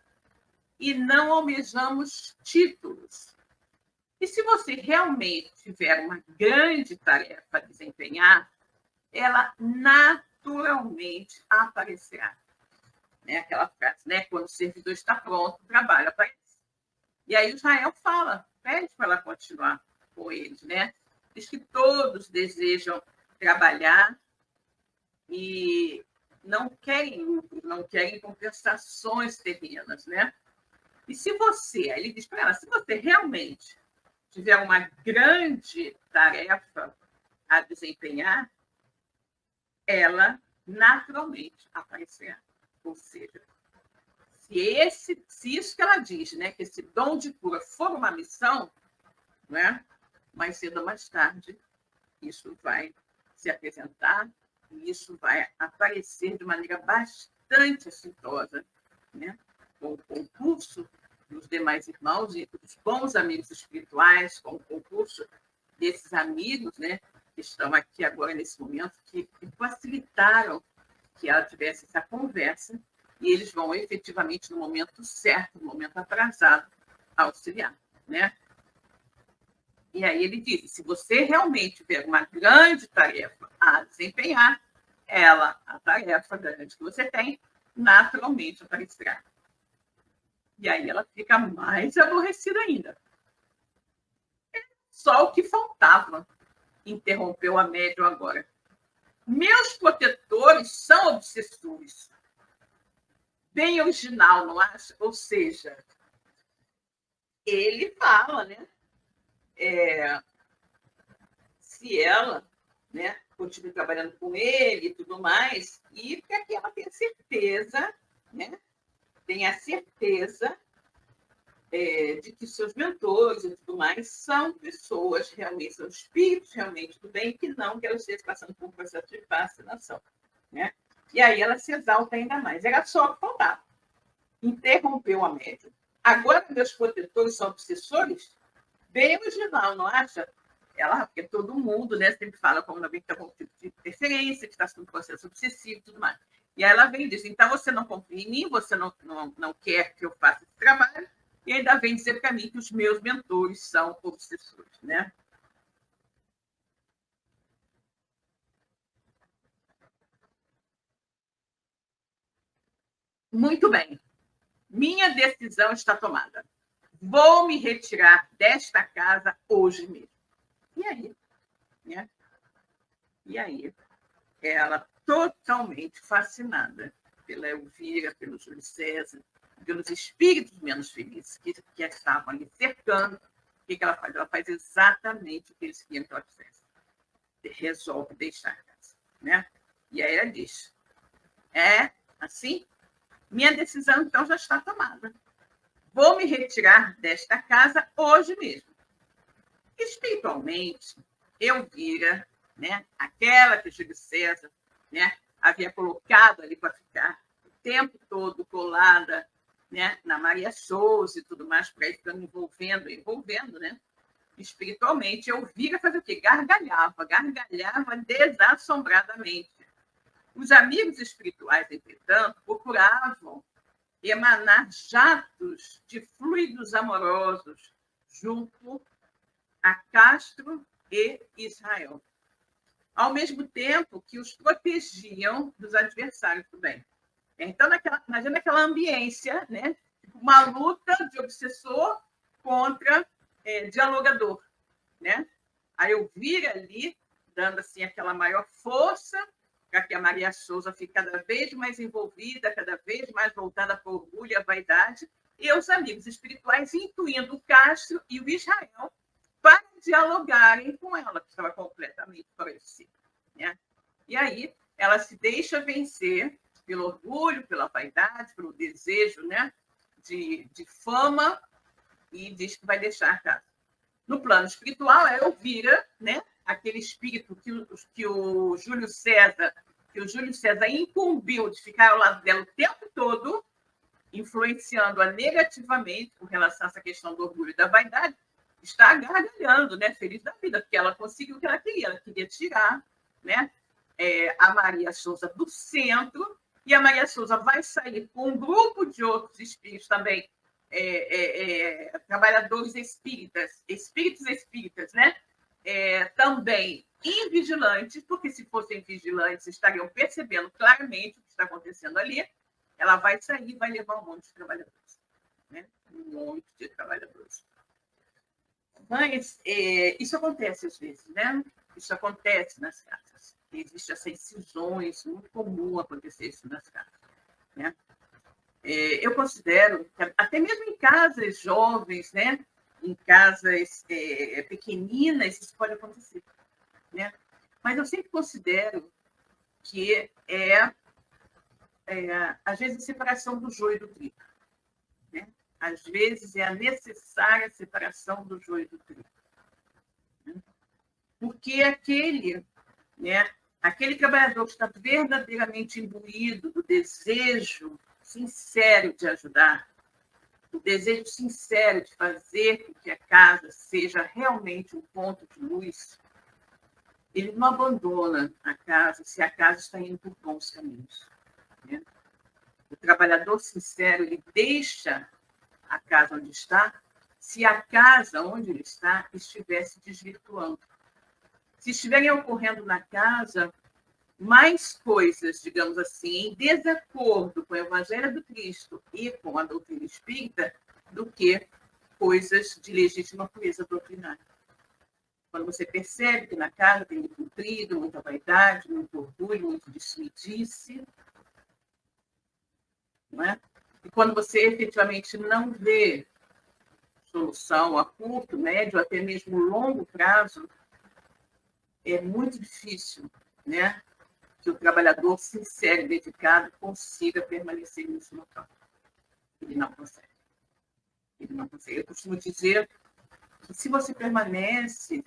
e não almejamos títulos. E se você realmente tiver uma grande tarefa a desempenhar, ela naturalmente aparecerá. Né? Aquela frase, né? Quando o servidor está pronto, o trabalho aparece. E aí Israel fala, pede para ela continuar com eles, né? Diz que todos desejam trabalhar e não querem lucro, não querem compensações terrenas, né? E se você, aí ele diz para ela, se você realmente tiver uma grande tarefa a desempenhar, ela naturalmente aparecerá. Ou seja, se isso que ela diz, né, que esse dom de cura for uma missão, né, mais cedo ou mais tarde, isso vai se apresentar e isso vai aparecer de maneira bastante assintosa, né, com o concurso dos demais irmãos e dos bons amigos espirituais, com o concurso desses amigos, né, estão aqui agora, nesse momento, que facilitaram que ela tivesse essa conversa, e eles vão efetivamente, no momento certo, no momento atrasado, auxiliar, né? E aí ele disse, se você realmente tiver uma grande tarefa a desempenhar, a tarefa grande que você tem, naturalmente aparecerá. E aí ela fica mais aborrecida ainda. Só o que faltava, interrompeu a médium agora. Meus protetores são obsessores. Bem original, não acha? Ou seja, ele fala, né? Se ela, né, continue trabalhando com ele e tudo mais, e para que ela tenha certeza, né? Tenha certeza de que seus mentores e tudo mais são pessoas realmente, são espíritos realmente do bem, que não que ela esteja passando por um processo de fascinação, né? E aí ela se exalta ainda mais. Era só o que faltava. Interrompeu a médium. Agora meus protetores são obsessores? Bem original, não acha? Ela, porque todo mundo, né, sempre fala como alguém que está com um tipo de interferência, que está sendo um processo obsessivo e tudo mais. E aí ela vem e diz, então você não confia em mim, você não quer que eu faça esse trabalho, e ainda vem dizer para mim que os meus mentores são obsessores, né? Muito bem. Minha decisão está tomada. Vou me retirar desta casa hoje mesmo. E aí? Né? E aí? Ela totalmente fascinada pela Elvira, pelo Júlio César, pelos espíritos menos felizes que estavam ali cercando. O que ela faz? Ela faz exatamente o que eles queriam que ela fizesse. Resolve deixar a casa. Né? E aí ela diz, assim? Minha decisão, então, já está tomada. Vou me retirar desta casa hoje mesmo. Espiritualmente, Elvira, né, aquela que Júlio César, né, havia colocado ali para ficar o tempo todo colada, né, na Maria Souza e tudo mais, para ir ficando envolvendo, né? Espiritualmente, Elvira fazia o quê? Gargalhava desassombradamente. Os amigos espirituais, entretanto, procuravam emanar jatos de fluidos amorosos junto a Castro e Israel, ao mesmo tempo que os protegiam dos adversários do bem. Então, imagina aquela ambiência, né? Uma luta de obsessor contra dialogador, né? A Elvira ali, dando assim, aquela maior força para que a Maria Souza fique cada vez mais envolvida, cada vez mais voltada para o orgulho e a vaidade, e os amigos espirituais intuindo o Castro e o Israel para dialogarem com ela, que estava completamente falecida, né? E aí ela se deixa vencer pelo orgulho, pela vaidade, pelo desejo, né, de fama, e diz que vai deixar a casa. No plano espiritual, a Elvira, né, aquele espírito que o Júlio César incumbiu de ficar ao lado dela o tempo todo, influenciando-a negativamente com relação a essa questão do orgulho e da vaidade, está gargalhando, né, feliz da vida, porque ela conseguiu o que ela queria tirar, né, a Maria Souza do centro, e a Maria Souza vai sair com um grupo de outros espíritos também, trabalhadores espíritos espíritas, né, também invigilantes, porque se fossem vigilantes estariam percebendo claramente o que está acontecendo ali. Ela vai sair e vai levar um monte de trabalhadores, né? Um monte de trabalhadores. Mas isso acontece às vezes, né? Isso acontece nas casas. Existem essas cisões, muito comum acontecer isso nas casas, né? Eu considero que até mesmo em casas jovens, né? Em casas pequeninas, isso pode acontecer, né? Mas eu sempre considero que às vezes, a separação do joio e do trigo, né? Às vezes, é a necessária separação do joio e do trigo. Né? Porque aquele trabalhador que está verdadeiramente imbuído do desejo sincero de ajudar, o desejo sincero de fazer com que a casa seja realmente um ponto de luz, ele não abandona a casa se a casa está indo por bons caminhos, né? O trabalhador sincero, ele deixa a casa onde está, se a casa onde ele está estiver se desvirtuando. Se estiverem ocorrendo na casa mais coisas, digamos assim, em desacordo com o Evangelho do Cristo e com a doutrina espírita, do que coisas de legítima pureza doutrinária. Quando você percebe que na casa tem muito intriga, muita vaidade, muito orgulho, muito disse-me-disse, não é? E quando você efetivamente não vê solução a curto, médio, até mesmo longo prazo, é muito difícil, né, que o trabalhador sincero e dedicado consiga permanecer nesse local. Ele não consegue. Ele não consegue. Eu costumo dizer que se você permanece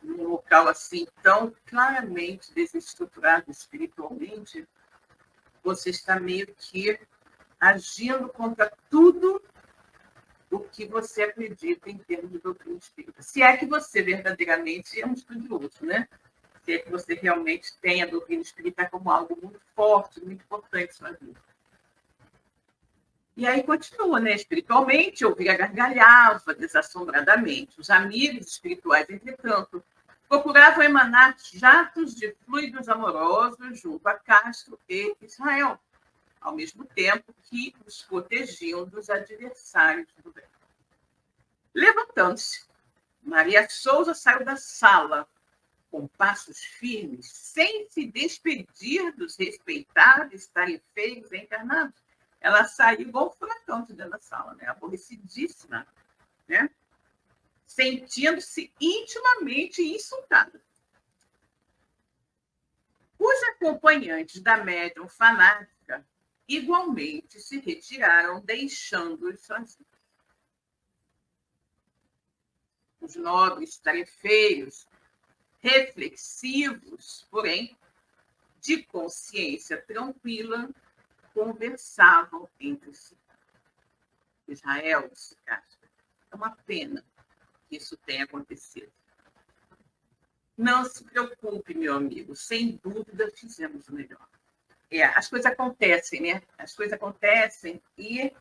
num local assim tão claramente desestruturado espiritualmente, você está meio que agindo contra tudo o que você acredita em termos de doutrina espírita. Se é que você verdadeiramente é um estudioso, né? Se é que você realmente tem a doutrina espírita como algo muito forte, muito importante em sua vida. E aí continua, né? Espiritualmente, ouvia gargalhava desassombradamente. Os amigos espirituais, entretanto, procuravam emanar jatos de fluidos amorosos junto a Castro e Israel, ao mesmo tempo que os protegiam dos adversários do bem. Levantando-se, Maria Souza saiu da sala com passos firmes, sem se despedir dos respeitáveis tarefeiros encarnados. Ela saiu igual um furacão de dentro da sala, né? Aborrecidíssima, né? Sentindo-se intimamente insultada. Os acompanhantes da médium fanática igualmente se retiraram, deixando-os sozinhos. Os nobres tarefeiros, reflexivos, porém, de consciência tranquila, conversavam entre si. Israel, disse Castro, é uma pena que isso tenha acontecido. Não se preocupe, meu amigo, sem dúvida fizemos o melhor. As coisas acontecem, né? As coisas acontecem e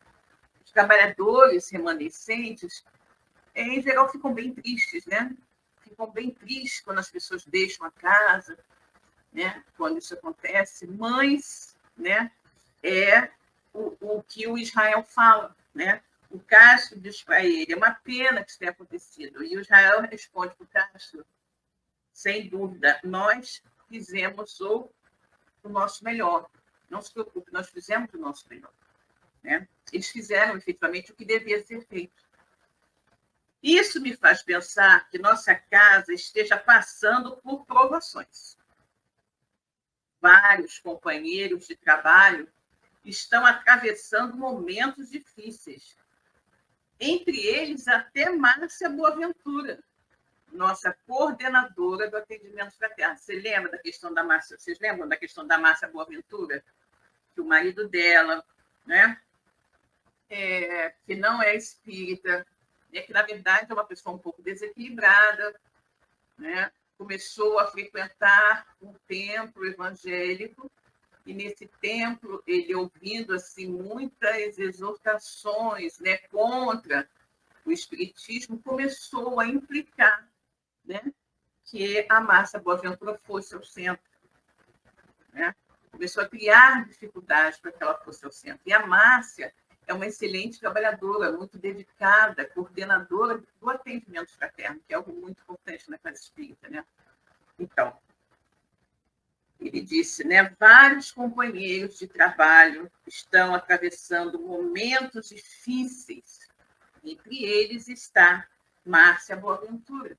os trabalhadores remanescentes, em geral, ficam bem tristes, né? Ficam bem tristes quando as pessoas deixam a casa, né? Quando isso acontece, mas, né? É o que o Israel fala, né? O Castro diz para ele, é uma pena que isso tenha acontecido. E o Israel responde para o Castro, sem dúvida, nós fizemos o nosso melhor. Não se preocupe, nós fizemos o nosso melhor, né? Eles fizeram, efetivamente, o que devia ser feito. Isso me faz pensar que nossa casa esteja passando por provações. Vários companheiros de trabalho estão atravessando momentos difíceis. Entre eles, até Márcia Boaventura, nossa coordenadora do atendimento fraterno. Você lembra da questão da Márcia? Vocês lembram da questão da Márcia Boaventura? Que o marido dela, né, que não é espírita, que, na verdade, é uma pessoa um pouco desequilibrada, né, começou a frequentar um templo evangélico, e nesse templo ele, ouvindo assim muitas exortações, né, contra o espiritismo, começou a implicar, né, que a Márcia Boaventura fosse ao centro, né? Começou a criar dificuldades para que ela fosse ao centro. E a Márcia é uma excelente trabalhadora, muito dedicada, coordenadora do atendimento fraterno, que é algo muito importante na casa espírita, né? Então, ele disse, né, vários companheiros de trabalho estão atravessando momentos difíceis. Entre eles está Márcia Boaventura,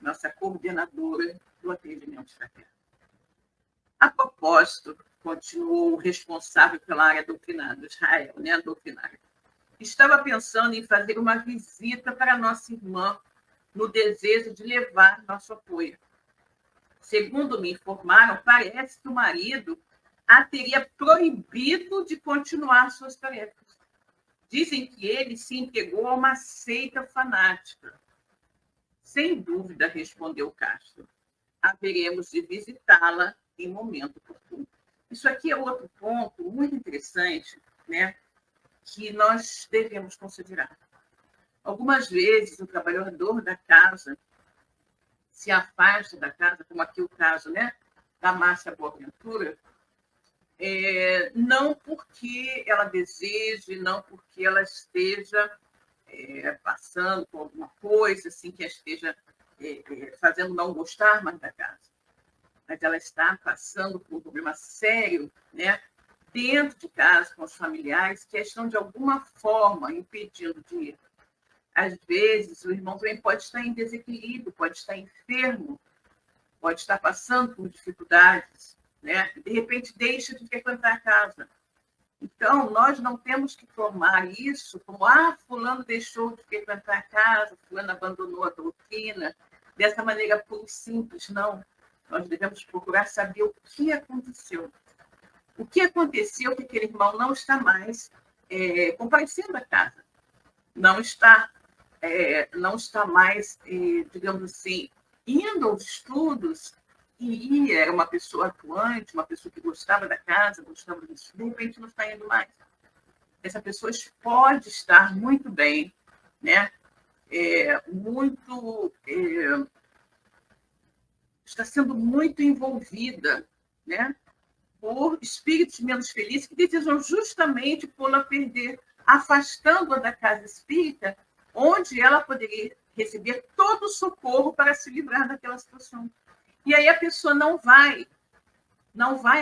nossa coordenadora do atendimento fraterno. A propósito, continuou o responsável pela área doutrinária, Israel, né, doutrinária, estava pensando em fazer uma visita para nossa irmã, no desejo de levar nosso apoio. Segundo me informaram, parece que o marido a teria proibido de continuar suas tarefas. Dizem que ele se entregou a uma seita fanática. Sem dúvida, respondeu Castro. haveremos de visitá-la em momento oportuno. Isso aqui é outro ponto muito interessante, né, que nós devemos considerar. Algumas vezes o trabalhador da casa se afasta da casa, como aqui o caso, né, da Márcia Boaventura, não porque ela deseje, não porque ela esteja passando por alguma coisa assim que a esteja fazendo não gostar mais da casa, mas ela está passando por um problema sério, né, dentro de casa, com os familiares, que estão de alguma forma impedindo de ir. Às vezes, o irmão também pode estar em desequilíbrio, pode estar enfermo, pode estar passando por dificuldades, né? De repente, deixa de frequentar a casa. Então, nós não temos que tomar isso como fulano deixou de frequentar a casa, fulano abandonou a doutrina, dessa maneira pura e simples, não. Nós devemos procurar saber o que aconteceu. O que aconteceu que aquele irmão não está mais comparecendo à casa, não está mais, digamos assim, indo aos estudos, e era uma pessoa atuante, uma pessoa que gostava da casa, gostava disso, de repente não está indo mais. Essa pessoa pode estar muito bem, né? Está sendo muito envolvida, né, por espíritos menos felizes que desejam justamente pô-la perder, afastando-a da casa espírita, onde ela poderia receber todo o socorro para se livrar daquela situação. E aí a pessoa não vai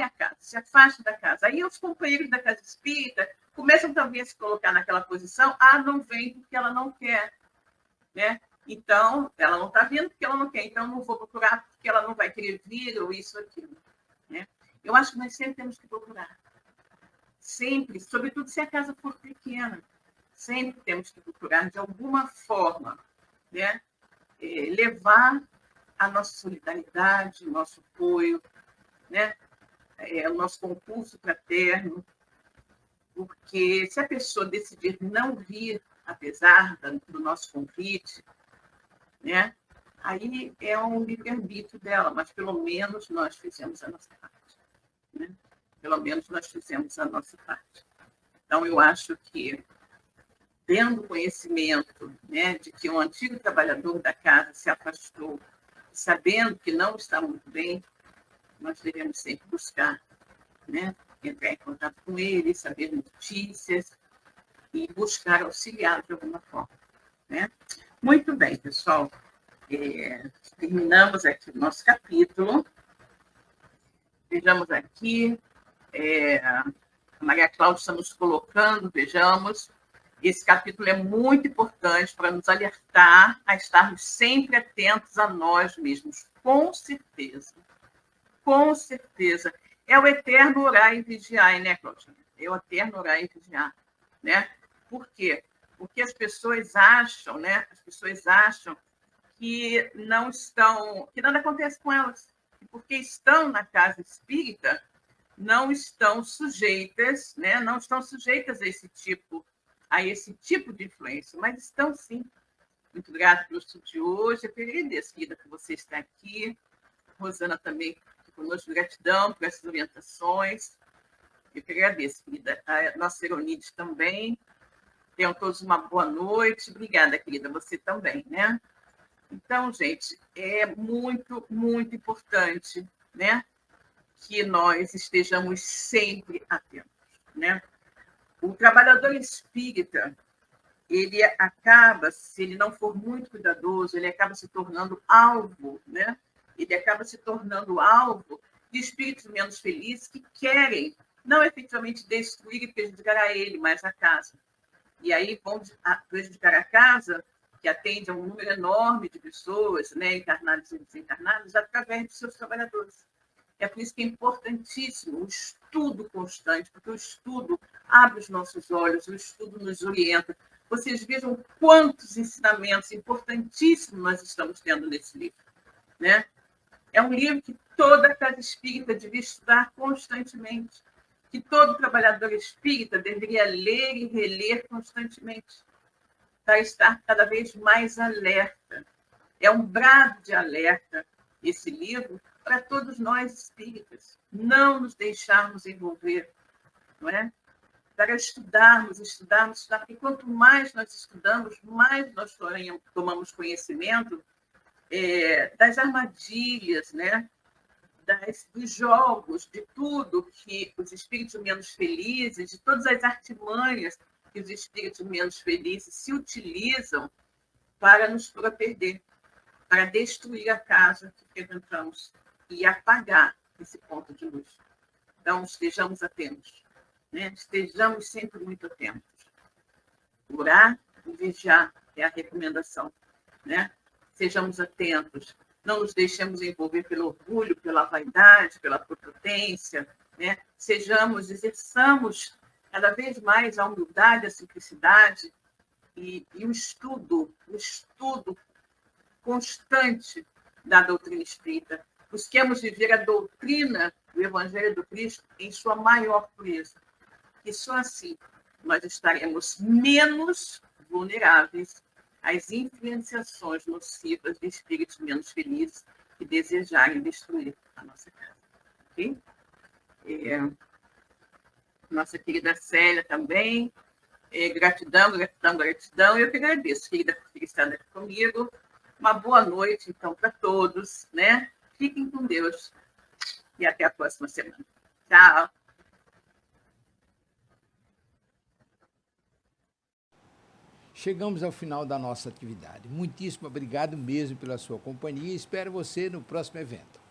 à casa, se afasta da casa. Aí os companheiros da casa espírita começam talvez a se colocar naquela posição, não vem porque ela não quer, né? Então, ela não está vindo porque ela não quer, então não vou procurar porque ela não vai querer vir, ou isso, aquilo, né? Eu acho que nós sempre temos que procurar. Sempre, sobretudo se a casa for pequena, sempre temos que procurar, de alguma forma, né, levar a nossa solidariedade, o nosso apoio, né, o nosso concurso fraterno, porque se a pessoa decidir não vir, apesar do nosso convite, né, aí é um livre-arbítrio dela, mas pelo menos nós fizemos a nossa parte, né? Pelo menos nós fizemos a nossa parte. Então, eu acho que, tendo conhecimento, né, de que um antigo trabalhador da casa se afastou, sabendo que não está muito bem, nós devemos sempre buscar, né, entrar em contato com ele, saber notícias e buscar auxiliar de alguma forma, né? Muito bem, pessoal. Terminamos aqui o nosso capítulo. Vejamos aqui. A Maria Cláudia está nos colocando, vejamos. Esse capítulo é muito importante para nos alertar a estarmos sempre atentos a nós mesmos, com certeza. Com certeza. É o eterno orar e vigiar, né, Cláudia? É o eterno orar e vigiar, né? Por quê? Porque as pessoas acham, né? As pessoas acham que não estão, que nada acontece com elas. E porque estão na casa espírita, não estão sujeitas, né? Não estão sujeitas a esse tipo de influência, mas estão sim. Muito grata pelo estudo de hoje. Eu agradeço, querida, que você está aqui. Rosana também conosco, gratidão por essas orientações. Eu que agradeço, querida. A nossa Eronide também. Tenham todos uma boa noite. Obrigada, querida. Você também, né? Então, gente, é muito, muito importante, né, que nós estejamos sempre atentos, né? O trabalhador espírita, ele acaba, se ele não for muito cuidadoso, ele acaba se tornando alvo, né? Ele acaba se tornando alvo de espíritos menos felizes que querem não efetivamente destruir e prejudicar a ele, mas a casa. E aí vão prejudicar a casa, que atende a um número enorme de pessoas, né, encarnadas e desencarnadas, através de seus trabalhadores. É por isso que é importantíssimo o estudo constante, porque o estudo abre os nossos olhos, o estudo nos orienta. Vocês vejam quantos ensinamentos importantíssimos nós estamos tendo nesse livro, né? É um livro que toda casa espírita devia estudar constantemente, que todo trabalhador espírita deveria ler e reler constantemente, para estar cada vez mais alerta. É um brado de alerta esse livro para todos nós espíritas. Não nos deixarmos envolver, não é? Para estudarmos, porque quanto mais nós estudamos, mais nós tomamos conhecimento das armadilhas, né? Dos jogos, de tudo que os espíritos menos felizes, de todas as artimanhas que os espíritos menos felizes se utilizam para nos perder, para destruir a casa que frequentamos e apagar esse ponto de luz. Então, estejamos atentos, né? Estejamos sempre muito atentos. Orar e vigiar é a recomendação, né? Sejamos atentos, não nos deixemos envolver pelo orgulho, pela vaidade, pela prepotência, né? Exerçamos cada vez mais a humildade, a simplicidade e o estudo constante da doutrina espírita. Busquemos viver a doutrina do Evangelho do Cristo em sua maior pureza. E só assim nós estaremos menos vulneráveis às influenciações nocivas de espíritos menos felizes que desejarem destruir a nossa casa. Okay? Nossa querida Célia também. Gratidão. Eu que agradeço, querida, por ter estado aqui comigo. Uma boa noite, então, para todos, né? Fiquem com Deus e até a próxima semana. Tchau. Chegamos ao final da nossa atividade. Muitíssimo obrigado mesmo pela sua companhia e espero você no próximo evento.